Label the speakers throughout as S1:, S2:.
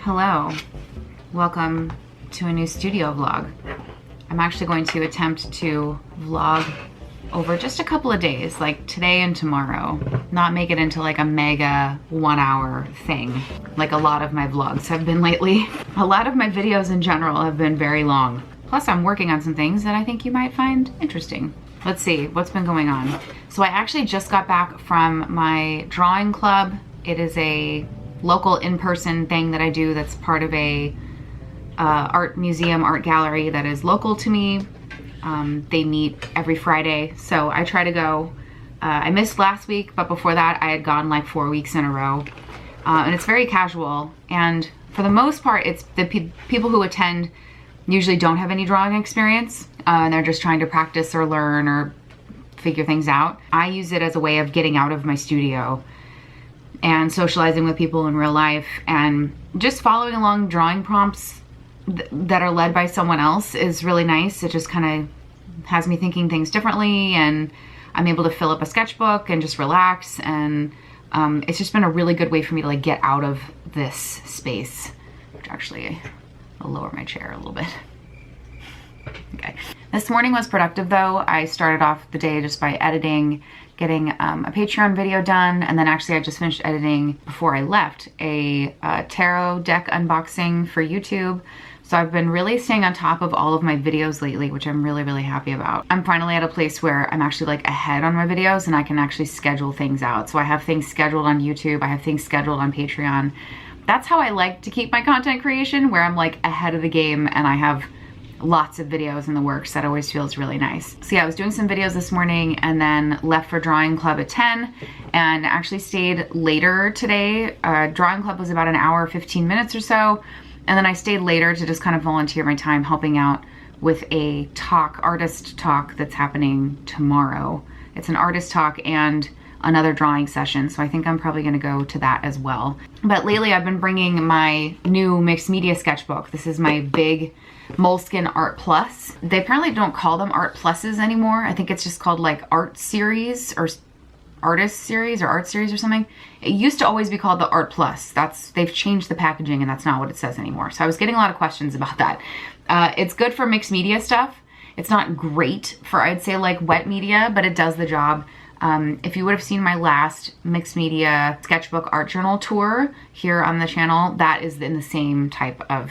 S1: Hello, welcome to a new studio vlog. I'm actually going to attempt to vlog over just a couple of days, like today and tomorrow, not make it into like a mega 1 hour thing, like a lot of my vlogs have been lately. A lot of my videos in general have been very long. Plus I'm working on some things that I think you might find interesting. Let's see, what's been going on? So I actually just got back from my drawing club. It is a local in-person thing that I do that's part of a art museum, art gallery that is local to me. They meet every Friday, so I try to go. I missed last week, but before that I had gone like 4 weeks in a row. And it's very casual, and for the most part it's the people who attend usually don't have any drawing experience, and they're just trying to practice or learn or figure things out. I use it as a way of getting out of my studio and socializing with people in real life, and just following along drawing prompts that are led by someone else is really nice. It just kind of has me thinking things differently, and I'm able to fill up a sketchbook and just relax, and it's just been a really good way for me to like get out of this space, which actually I'll lower my chair a little bit. Okay. This morning was productive though. I started off the day just by editing, getting a Patreon video done, and then actually I just finished editing before I left a tarot deck unboxing for YouTube. So I've been really staying on top of all of my videos lately, which I'm really, really happy about. I'm finally at a place where I'm actually like ahead on my videos and I can actually schedule things out. So I have things scheduled on YouTube, I have things scheduled on Patreon. That's how I like to keep my content creation, where I'm like ahead of the game and I have lots of videos in the works. That always feels really nice. So yeah, I was doing some videos this morning and then left for drawing club at 10 and actually stayed later today. Drawing club was about an hour, 15 minutes or so. And then I stayed later to just kind of volunteer my time helping out with a talk, artist talk that's happening tomorrow. It's an artist talk and another drawing session, so I think I'm probably gonna go to that as well. But lately I've been bringing my new mixed media sketchbook. This is my big Moleskine Art Plus. They apparently don't call them Art Pluses anymore. I think it's just called like Art Series or Artist Series or Art Series or something. It used to always be called the Art Plus. They've changed the packaging and that's not what it says anymore. So I was getting a lot of questions about that. It's good for mixed media stuff. It's not great for, I'd say, like wet media, but it does the job. If you would have seen my last mixed media sketchbook art journal tour here on the channel, that is in the same type of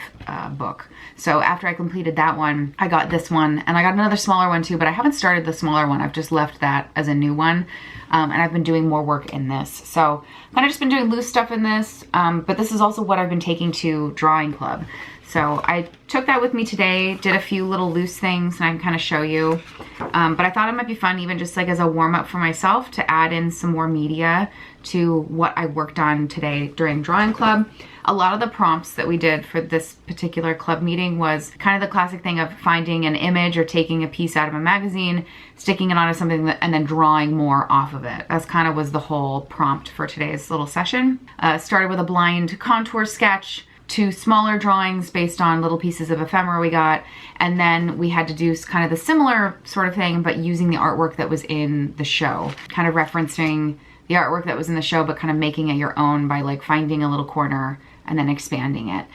S1: book. So after I completed that one, I got this one, and I got another smaller one too, but I haven't started the smaller one. I've just left that as a new one, and I've been doing more work in this. So kind of just been doing loose stuff in this, but this is also what I've been taking to drawing club. So I took that with me today, did a few little loose things, and I can kind of show you. But I thought it might be fun, even just like as a warm up for myself, to add in some more media to what I worked on today during drawing club. A lot of the prompts that we did for this particular club meeting was kind of the classic thing of finding an image or taking a piece out of a magazine, sticking it onto something and then drawing more off of it. That's kind of was the whole prompt for today's little session. Started with a blind contour sketch, 2 smaller drawings based on little pieces of ephemera we got, and then we had to do kind of the similar sort of thing but using the artwork that was in the show, kind of referencing the artwork that was in the show but kind of making it your own by like finding a little corner and then expanding it.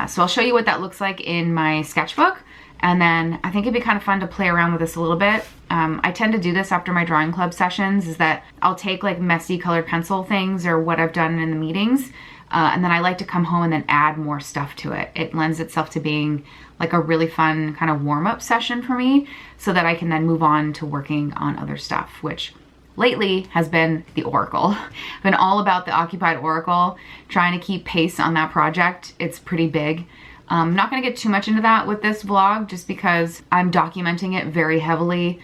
S1: So I'll show you what that looks like in my sketchbook, and then I think it'd be kind of fun to play around with this a little bit. I tend to do this after my drawing club sessions, is that I'll take like messy colored pencil things or what I've done in the meetings, and then I like to come home and then add more stuff to it. It lends itself to being like a really fun kind of warm-up session for me, so that I can then move on to working on other stuff, which lately has been the Oracle. I've been all about the Occupied Oracle, trying to keep pace on that project. It's pretty big. I'm not gonna get too much into that with this vlog, just because I'm documenting it very heavily,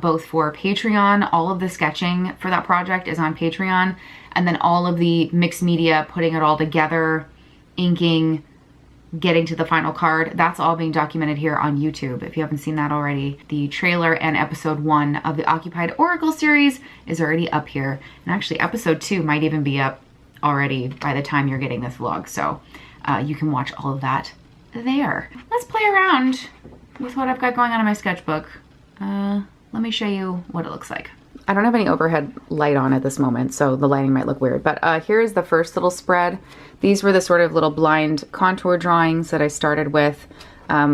S1: both for Patreon. All of the sketching for that project is on Patreon, and then all of the mixed media, putting it all together, inking, getting to the final card, that's all being documented here on YouTube. If you haven't seen that already, the trailer and episode 1 of the Occupied Oracle series is already up here. And actually episode 2 might even be up already by the time you're getting this vlog. So you can watch all of that there. Let's play around with what I've got going on in my sketchbook. Let me show you what it looks like. I don't have any overhead light on at this moment, so the lighting might look weird. But here is the first little spread. These were the sort of little blind contour drawings that I started with,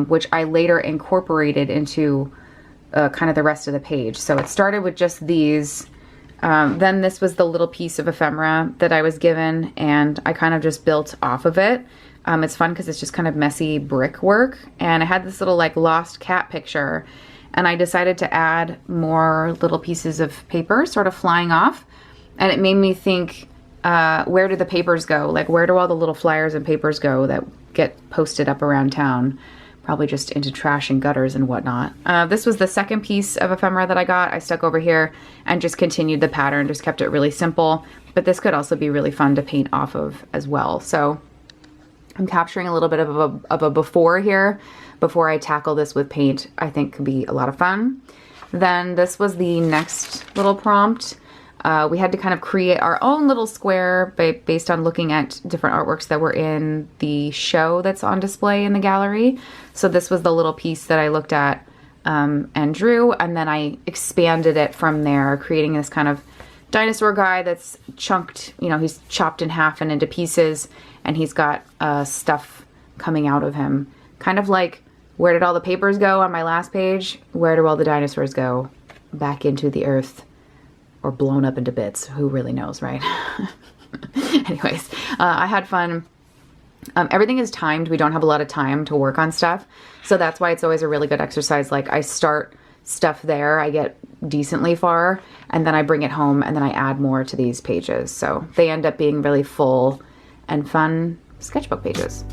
S1: which I later incorporated into kind of the rest of the page. So it started with just these. Then this was the little piece of ephemera that I was given, and I kind of just built off of it. It's fun because it's just kind of messy brickwork, and I had this little like lost cat picture, and I decided to add more little pieces of paper sort of flying off, and it made me think, where do the papers go? Like, where do all the little flyers and papers go that get posted up around town? Probably just into trash and gutters and whatnot. This was the second piece of ephemera that I got. I stuck over here and just continued the pattern, just kept it really simple, but this could also be really fun to paint off of as well. So I'm capturing a little bit of a before here, before I tackle this with paint. I think could be a lot of fun. Then this was the next little prompt. We had to kind of create our own little square based on looking at different artworks that were in the show that's on display in the gallery. So this was the little piece that I looked at and drew, and then I expanded it from there, creating this kind of dinosaur guy that's chunked, you know, he's chopped in half and into pieces, and he's got stuff coming out of him. Kind of like, where did all the papers go on my last page? Where do all the dinosaurs go? Back into the earth. Or blown up into bits. Who really knows, right? Anyways, I had fun. Everything is timed. We don't have a lot of time to work on stuff. So that's why it's always a really good exercise. Like, I start stuff there, I get decently far, and then I bring it home, and then I add more to these pages. So they end up being really full and fun sketchbook pages.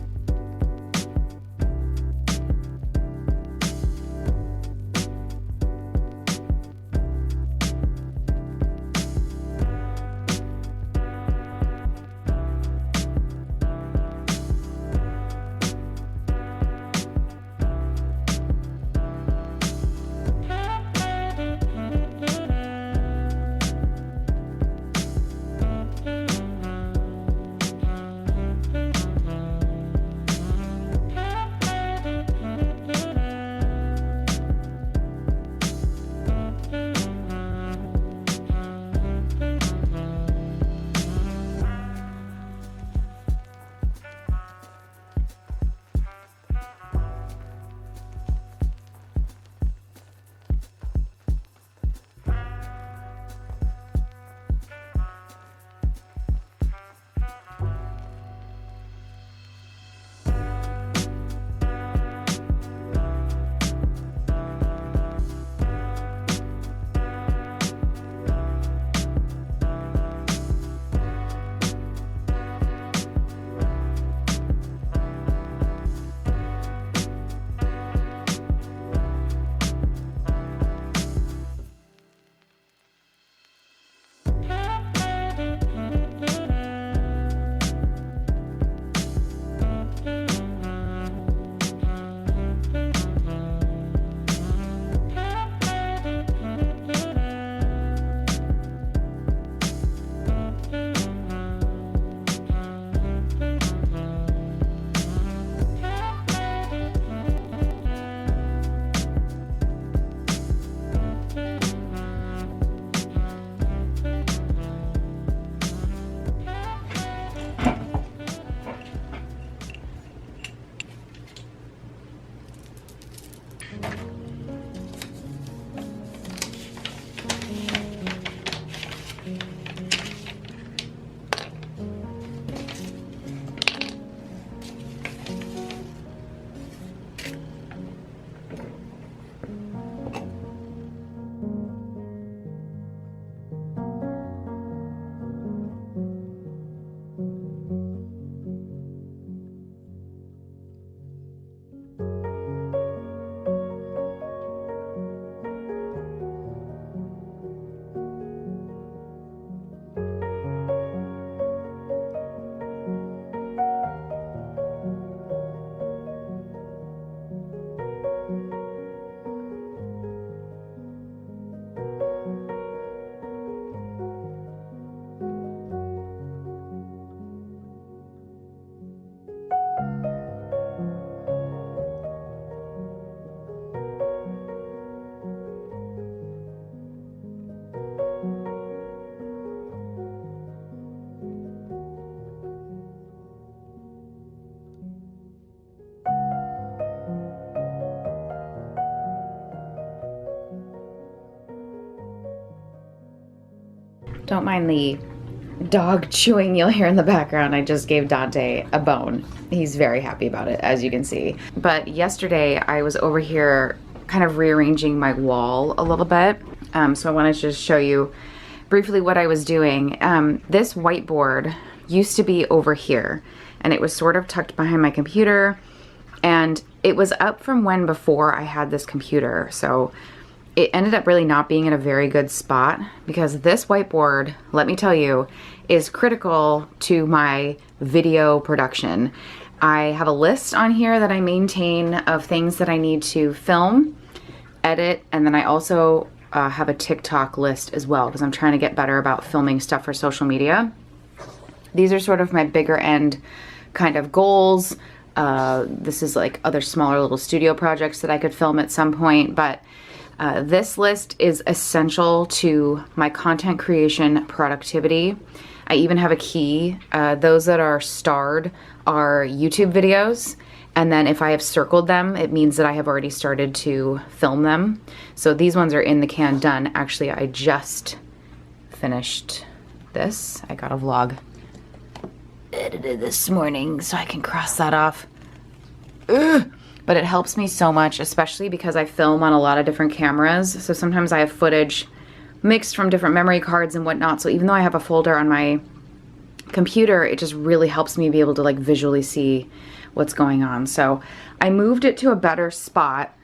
S1: Don't mind the dog chewing you'll hear in the background. I just gave Dante a bone. He's very happy about it, as you can see. But yesterday I was over here kind of rearranging my wall a little bit. So I wanted to just show you briefly what I was doing. This whiteboard used to be over here, and it was sort of tucked behind my computer, and it was up from when before I had this computer. So it ended up really not being in a very good spot, because this whiteboard, let me tell you, is critical to my video production. I have a list on here that I maintain of things that I need to film, edit, and then I also have a TikTok list as well, because I'm trying to get better about filming stuff for social media. These are sort of my bigger end kind of goals. This is like other smaller little studio projects that I could film at some point, but this list is essential to my content creation productivity. I even have a key. Those that are starred are YouTube videos, and then if I have circled them, it means that I have already started to film them. So these ones are in the can, done. Actually, I just finished this. I got a vlog edited this morning, so I can cross that off. Ugh. But it helps me so much, especially because I film on a lot of different cameras. So sometimes I have footage mixed from different memory cards and whatnot. So even though I have a folder on my computer, it just really helps me be able to like visually see what's going on. So I moved it to a better spot,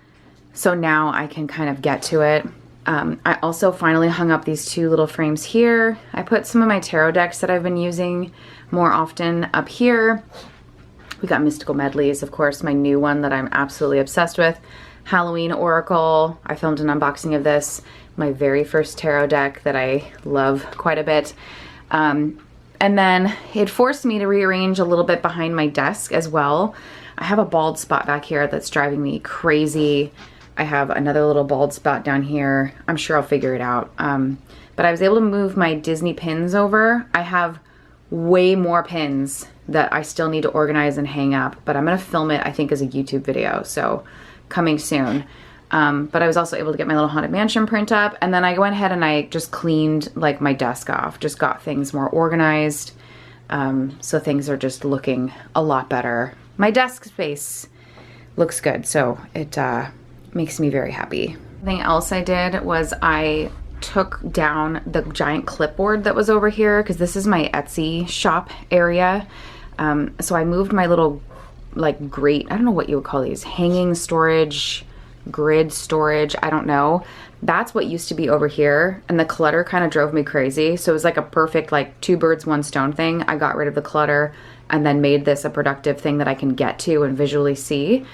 S1: so now I can kind of get to it. I also finally hung up these two little frames here. I put some of my tarot decks that I've been using more often up here. We got Mystical Medleys, of course, my new one that I'm absolutely obsessed with. Halloween Oracle. I filmed an unboxing of this. My very first tarot deck that I love quite a bit. And then it forced me to rearrange a little bit behind my desk as well. I have a bald spot back here that's driving me crazy. I have another little bald spot down here. I'm sure I'll figure it out. But I was able to move my Disney pins over. I have way more pins that I still need to organize and hang up, but I'm gonna film it, I think, as a YouTube video, so coming soon. But I was also able to get my little Haunted Mansion print up, and then I went ahead and I just cleaned like my desk off, just got things more organized, so things are just looking a lot better. My desk space looks good, so it makes me very happy. Something else I did was I took down the giant clipboard that was over here, because this is my Etsy shop area. So I moved my little like grate, I don't know what you would call these, hanging storage, grid storage, I don't know. That's what used to be over here, and the clutter kind of drove me crazy. So it was like a perfect like two birds, one stone thing. I got rid of the clutter and then made this a productive thing that I can get to and visually see.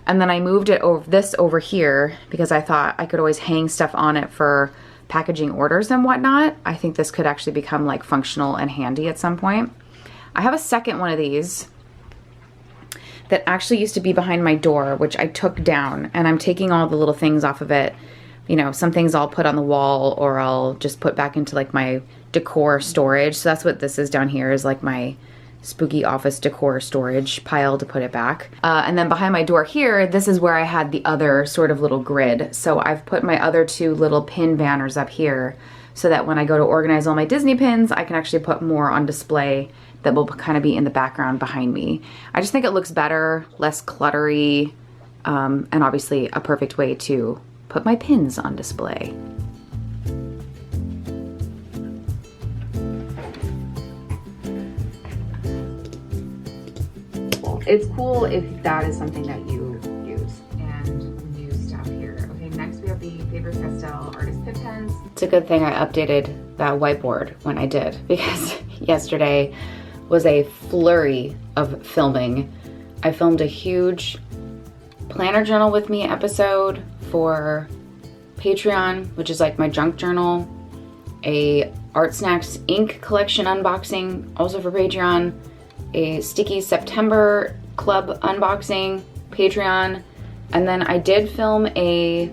S1: And then I moved it over this over here because I thought I could always hang stuff on it for packaging orders and whatnot. I think this could actually become like functional and handy at some point. I have a second one of these that actually used to be behind my door, which I took down, and I'm taking all the little things off of it. You know, some things I'll put on the wall or I'll just put back into like my decor storage. So that's what this is down here, is like my spooky office decor storage pile to put it back. And then behind my door here, this is where I had the other sort of little grid. So I've put my other two little pin banners up here so that when I go to organize all my Disney pins, I can actually put more on display that will kind of be in the background behind me. I just think it looks better, less cluttery, and obviously a perfect way to put my pins on display. It's cool if that is something that you use. And new stuff here. Okay, next we have the Faber-Castell Artist Pip Pens. It's a good thing I updated that whiteboard when I did, because yesterday was a flurry of filming. I filmed a huge planner journal with me episode for Patreon, which is like my junk journal, a Art Snacks ink collection unboxing, also for Patreon, a Sticky September Club unboxing, Patreon, and then I did film a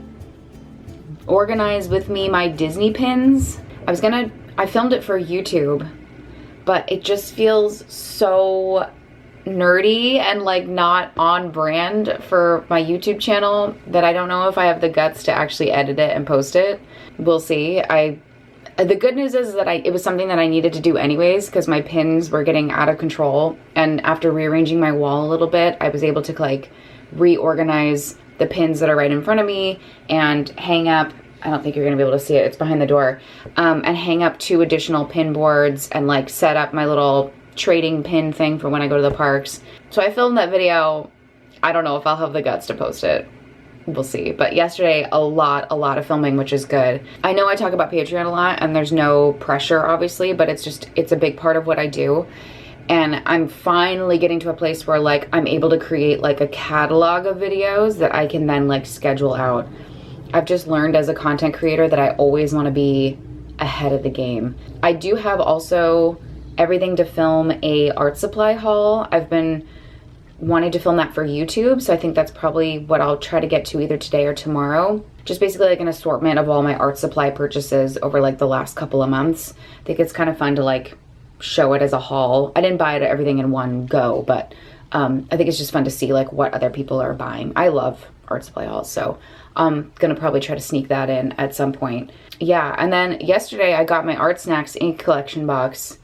S1: organize with me my Disney pins. I filmed it for YouTube, but it just feels so nerdy and like not on brand for my YouTube channel that I don't know if I have the guts to actually edit it and post it. We'll see. I The good news is that it was something that I needed to do anyways because my pins were getting out of control. And after rearranging my wall a little bit, I was able to like reorganize the pins that are right in front of me and hang up, I don't think you're gonna be able to see it, it's behind the door, and hang up 2 additional pin boards and like set up my little trading pin thing for when I go to the parks. So I filmed that video. I don't know if I'll have the guts to post it. We'll see. But yesterday, a lot of filming, which is good. I know I talk about Patreon a lot and there's no pressure obviously, but it's a big part of what I do. And I'm finally getting to a place where like I'm able to create like a catalog of videos that I can then like schedule out. I've just learned as a content creator that I always want to be ahead of the game. I do have also everything to film a art supply haul. I've been wanting to film that for YouTube, so I think that's probably what I'll try to get to either today or tomorrow. Just basically like an assortment of all my art supply purchases over like the last couple of months. I think it's kind of fun to like show it as a haul. I didn't buy everything in one go, but I think it's just fun to see like what other people are buying. I love art supply hauls, so I'm gonna probably try to sneak that in at some point. Yeah, and then yesterday I got my Art Snacks ink collection box.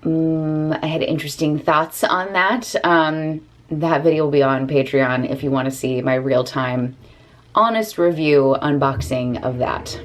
S1: I had interesting thoughts on that. That video will be on Patreon if you want to see my real-time honest review unboxing of that.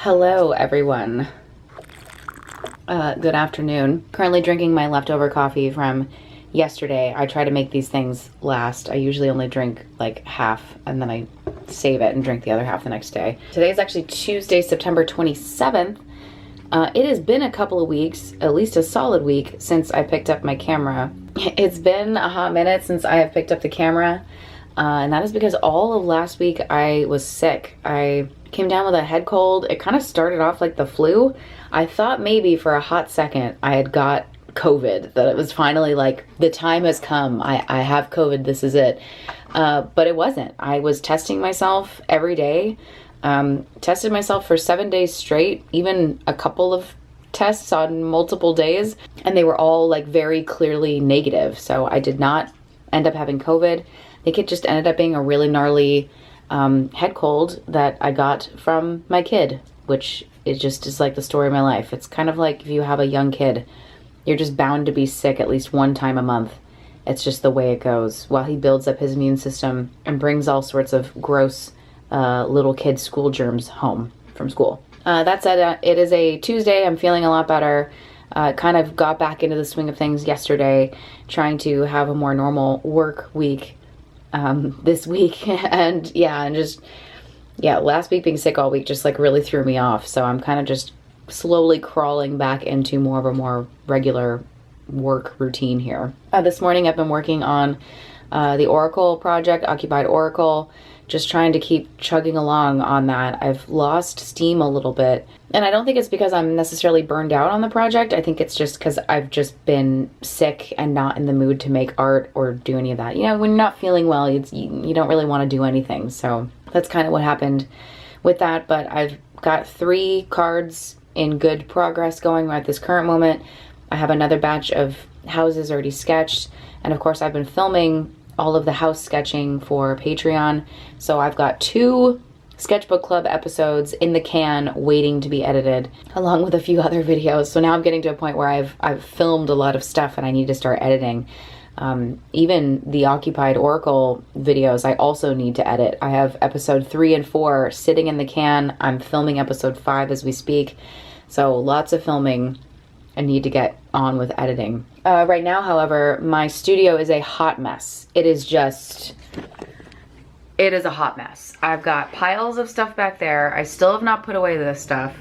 S1: Hello everyone. Good afternoon. Currently drinking my leftover coffee from yesterday. I try to make these things last. I usually only drink like half and then I save it and drink the other half the next day. Today is actually Tuesday, September 27th. It has been a couple of weeks, at least a solid week, since I picked up my camera. It's been a hot minute since I have picked up the camera, and that is because all of last week I was sick. I came down with a head cold. It kind of started off like the flu. I thought maybe for a hot second I had got COVID, that it was finally like, the time has come. I have COVID, this is it. But it wasn't. I was testing myself every day. Tested myself for 7 days straight, even a couple of tests on multiple days, and they were all like very clearly negative. So I did not end up having COVID. I think it just ended up being a really gnarly head cold that I got from my kid, which is like the story of my life. It's kind of like if you have a young kid, you're just bound to be sick at least one time a month. It's just the way it goes while he builds up his immune system and brings all sorts of gross little kid school germs home from school. That said, it is a Tuesday. I'm feeling a lot better. Kind of got back into the swing of things yesterday, trying to have a more normal work week this week. And last week being sick all week just like really threw me off. So I'm kind of just slowly crawling back into more of a more regular work routine here. This morning I've been working on the Oracle project, Occupied Oracle, just trying to keep chugging along on that. I've lost steam a little bit, and I don't think it's because I'm necessarily burned out on the project. I think it's just because I've just been sick and not in the mood to make art or do any of that. You know, when you're not feeling well, you don't really want to do anything. So that's kind of what happened with that. But I've got 3 cards in good progress going at this current moment. I have another batch of houses already sketched, and of course I've been filming all of the house sketching for Patreon. So I've got 2 Sketchbook Club episodes in the can waiting to be edited, along with a few other videos. So now I'm getting to a point where I've filmed a lot of stuff and I need to start editing. Even the Occupied Oracle videos I also need to edit. I have episode 3 and 4 sitting in the can. I'm filming episode 5 as we speak. So lots of filming. I need to get on with editing. Right now, however, my studio is a hot mess. It is a hot mess. I've got piles of stuff back there. I still have not put away this stuff.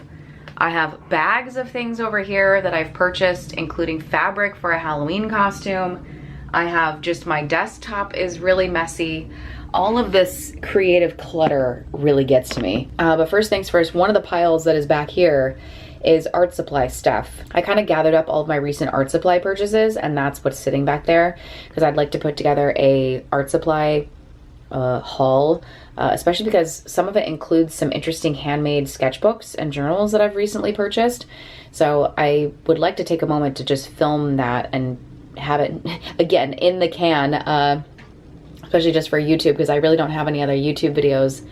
S1: I have bags of things over here that I've purchased, including fabric for a Halloween costume. I have just my desktop is really messy. All of this creative clutter really gets to me. But first things first, one of the piles that is back here is art supply stuff. I kind of gathered up all of my recent art supply purchases, and that's what's sitting back there because I'd like to put together a art supply haul, especially because some of it includes some interesting handmade sketchbooks and journals that I've recently purchased. So I would like to take a moment to just film that and have it again in the can, especially just for YouTube, because I really don't have any other YouTube videos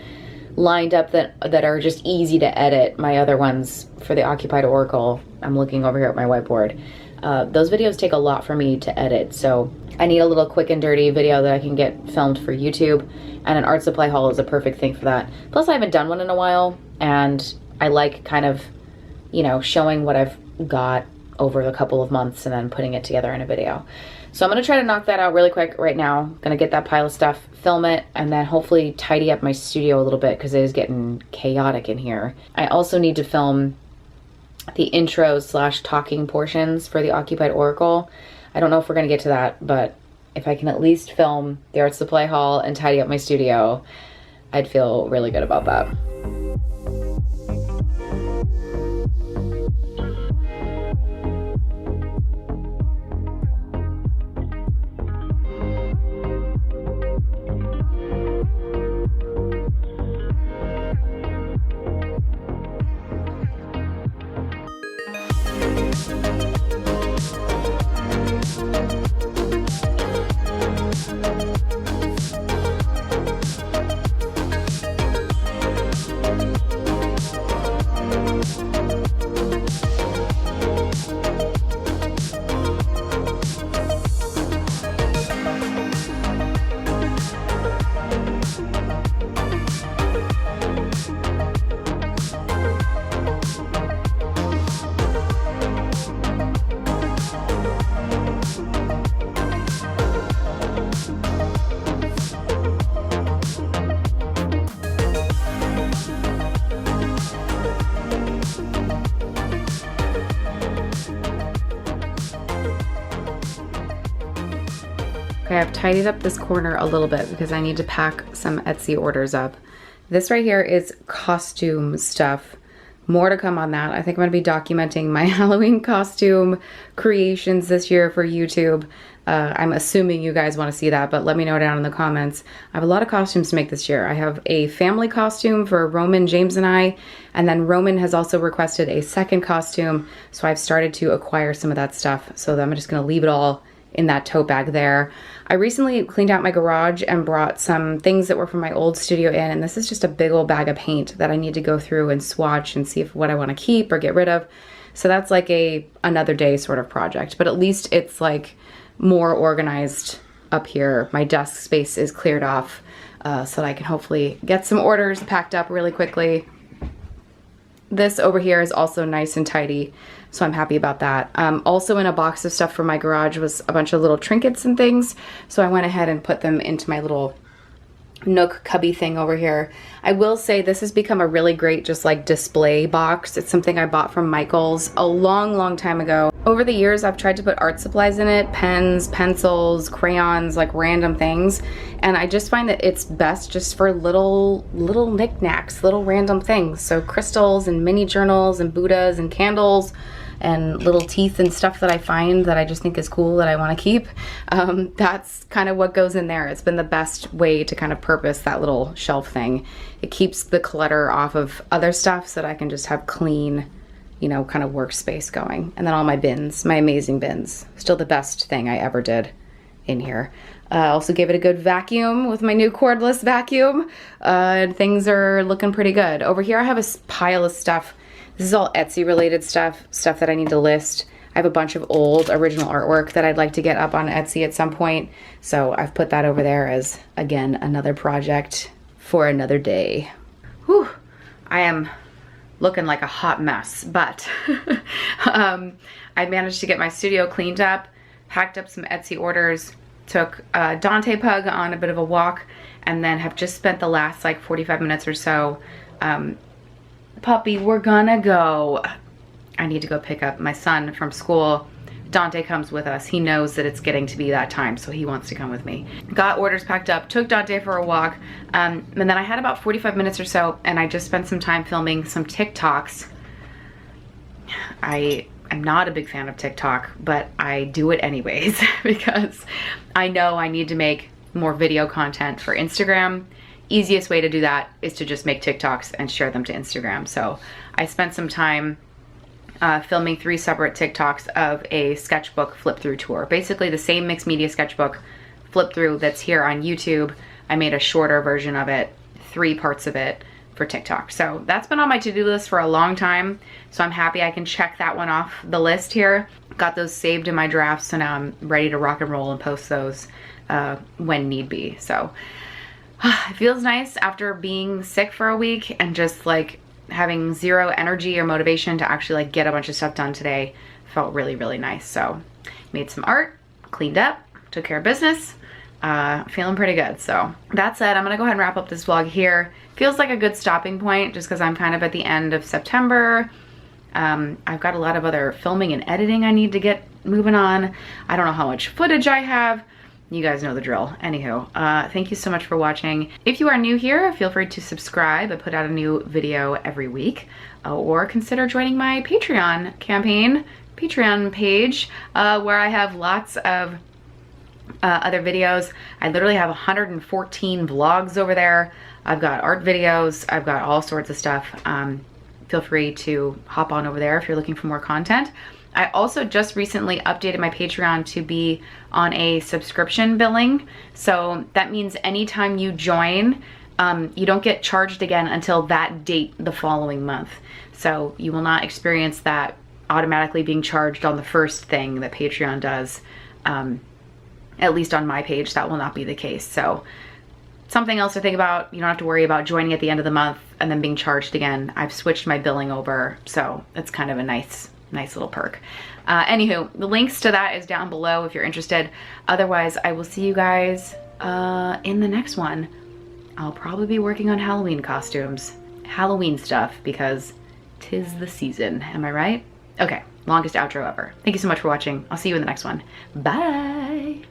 S1: lined up that are just easy to edit. My other ones for the Occupied Oracle, I'm looking over here at my whiteboard. Those videos take a lot for me to edit, so I need a little quick and dirty video that I can get filmed for YouTube, and an art supply haul is a perfect thing for that. Plus I haven't done one in a while, and I like kind of, you know, showing what I've got over a couple of months and then putting it together in a video. So I'm gonna try to knock that out really quick right now. I'm gonna get that pile of stuff, film it, and then hopefully tidy up my studio a little bit because it is getting chaotic in here. I also need to film the intro / talking portions for the Occupied Oracle. I don't know if we're gonna get to that, but if I can at least film the art supply haul and tidy up my studio, I'd feel really good about that. Okay, I've tidied up this corner a little bit because I need to pack some Etsy orders up. This right here is costume stuff. More to come on that. I think I'm gonna be documenting my Halloween costume creations this year for YouTube. I'm assuming you guys wanna see that, but let me know down in the comments. I have a lot of costumes to make this year. I have a family costume for Roman, James, and I, and then Roman has also requested a second costume, so I've started to acquire some of that stuff. So I'm just gonna leave it all in that tote bag there. I recently cleaned out my garage and brought some things that were from my old studio in, and this is just a big old bag of paint that I need to go through and swatch and see if what I want to keep or get rid of. So that's like another day sort of project, but at least it's like more organized up here. My desk space is cleared off so that I can hopefully get some orders packed up really quickly. This over here is also nice and tidy, so I'm happy about that. Also in a box of stuff from my garage was a bunch of little trinkets and things, so I went ahead and put them into my little nook cubby thing over here. I will say this has become a really great just like display box. It's something I bought from Michael's a long time ago. Over the years I've tried to put art supplies in it, pens, pencils, crayons, like random things, and I just find that it's best just for little knickknacks, little random things. So crystals and mini journals and Buddhas and candles and little teeth and stuff that I find that I just think is cool that I want to keep. That's kind of what goes in there. It's been the best way to kind of purpose that little shelf thing. It keeps the clutter off of other stuff so that I can just have clean, you know, kind of workspace going. And then all my bins, my amazing bins. Still the best thing I ever did in here. Also gave it a good vacuum with my new cordless vacuum, and things are looking pretty good. Over here I have a pile of stuff. This is all Etsy related stuff that I need to list. I have a bunch of old original artwork that I'd like to get up on Etsy at some point. So I've put that over there as, again, another project for another day. Whew, I am looking like a hot mess, but I managed to get my studio cleaned up, packed up some Etsy orders, took Dante Pug on a bit of a walk, and then have just spent the last like 45 minutes or so puppy, we're gonna go. I need to go pick up my son from school. Dante comes with us. He knows that it's getting to be that time, so he wants to come with me. Got orders packed up, took Dante for a walk, and then I had about 45 minutes or so, and I just spent some time filming some TikToks. I'm not a big fan of TikTok, but I do it anyways because I know I need to make more video content for Instagram. Easiest way to do that is to just make TikToks and share them to Instagram. So I spent some time filming 3 separate TikToks of a sketchbook flip through tour. Basically the same mixed media sketchbook flip through that's here on YouTube. I made a shorter version of it, 3 parts of it for TikTok. So that's been on my to-do list for a long time. So I'm happy I can check that one off the list here. Got those saved in my drafts, so now I'm ready to rock and roll and post those when need be. So it feels nice after being sick for a week and just like having zero energy or motivation to actually like get a bunch of stuff done today. Felt really nice. So made some art, cleaned up, took care of business, feeling pretty good. So that said, I'm gonna go ahead and wrap up this vlog here. Feels like a good stopping point just because I'm kind of at the end of September. I've got a lot of other filming and editing I need to get moving on. I don't know how much footage I have. You guys know the drill. Anywho, thank you so much for watching. If you are new here, feel free to subscribe. I put out a new video every week. Or consider joining my Patreon campaign, Patreon page, where I have lots of other videos. I literally have 114 vlogs over there. I've got art videos. I've got all sorts of stuff. Feel free to hop on over there if you're looking for more content. I also just recently updated my Patreon to be on a subscription billing. So that means anytime you join, you don't get charged again until that date the following month. So you will not experience that automatically being charged on the first thing that Patreon does. At least on my page, that will not be the case. So something else to think about. You don't have to worry about joining at the end of the month and then being charged again. I've switched my billing over, so it's kind of a nice little perk. Anywho, the links to that is down below if you're interested. Otherwise, I will see you guys in the next one. I'll probably be working on Halloween costumes, Halloween stuff, because 'tis the season. Am I right? Okay, longest outro ever. Thank you so much for watching. I'll see you in the next one. Bye.